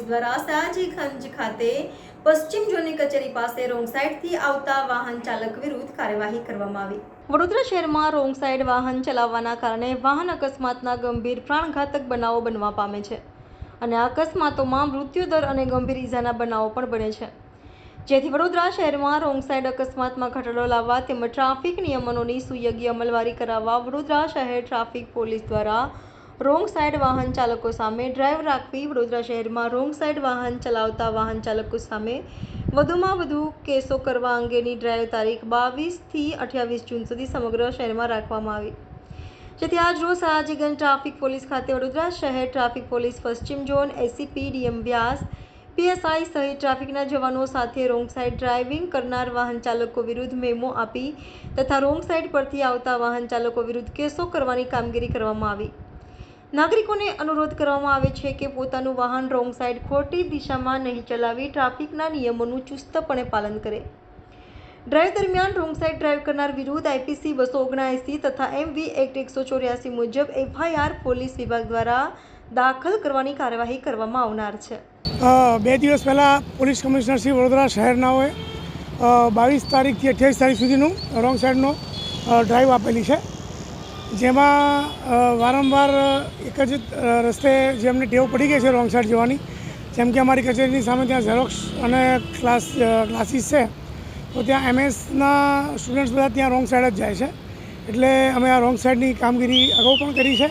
દ્વારા સયાજીગંજ ખાતે પશ્ચિમ ઝોનની કચેરી પાસે રોંગ સાઇડથી આવતા વાહન ચાલક વિરુદ્ધ કાર્યવાહી કરવામાં આવી। વડોદરા શહેરમાં રોંગ સાઇડ વાહન ચલાવવાના કારણે વાહન અકસ્માતના ગંભીર પ્રાણઘાતક બનાવો બનવા પામે છે અને આ અકસ્માતોમાં મૃત્યુદર અને ગંભીર ઈજાના બનાવો પણ બને છે, જેથી વડોદરા શહેરમાં રોંગ સાઇડ અકસ્માતમાં ઘટાડો લાવવા તેમજ ટ્રાફિક નિયમનોની સુયોગ્ય અમલવારી કરાવવા વડોદરા શહેર ટ્રાફિક પોલીસ દ્વારા રોંગ સાઇડ વાહન ચાલકો સામે ડ્રાઈવ રાખવી વડોદરા શહેરમાં રોંગ સાઇડ વાહન ચલાવતા વાહન ચાલકો સામે વધુમાં વધુ કેસો કરવા અંગેની ડ્રાઈવ તારીખ 22 થી 28 જૂન સુધી સમગ્ર શહેરમાં રાખવામાં આવી, જેથી આજ રોજ સયાજીગંજ ટ્રાફિક પોલીસ ખાતે વડોદરા શહેર ટ્રાફિક પોલીસ પશ્ચિમ ઝોન એસીપી ડીએમ વ્યાસ પીએસઆઈ સહિત ટ્રાફિકના જવાનો સાથે રોંગ સાઇડ ડ્રાઇવિંગ કરનાર વાહન ચાલકો વિરુદ્ધ મેમો આપી તથા રોંગ સાઇડ પરથી આવતા વાહન ચાલકો વિરુદ્ધ કેસો કરવાની કામગીરી કરવામાં આવી। નાગરિકોને અનુરોધ કરવામાં આવે છે કે પોતાનું વાહન રોંગ સાઇડ ખોટી દિશામાં નહીં ચલાવી ટ્રાફિકના નિયમોનું ચુસ્તપણે પાલન કરે। ડ્રાઈવ દરમિયાન રોંગ સાઇડ ડ્રાઈવ કરનાર વિરુદ્ધ આઈપીસી 279 તથા એમવી એક્ટ 184 મુજબ એફઆઈઆર પોલીસ વિભાગ દ્વારા દાખલ કરવાની કાર્યવાહી કરવામાં આવનાર છે। 2 દિવસ પહેલાં પોલીસ કમિશનર શ્રી વડોદરા શહેરનાઓએ 22 તારીખથી 28 તારીખ સુધીનું રોંગ સાઇડનો ડ્રાઈવ આપેલી છે, જેમાં વારંવાર એક જ રસ્તે જેમને ટેવ પડી ગઈ છે રોંગ સાઇડ જવાની, જેમ કે અમારી કચેરીની સામે ત્યાં ઝેરોક્સ અને ક્લાસીસ છે, તો ત્યાં એમએસના સ્ટુડન્ટ્સ બધા ત્યાં રોંગ સાઇડ જ જાય છે, એટલે અમે આ રોંગ સાઇડની કામગીરી અગાઉ પણ કરી છે।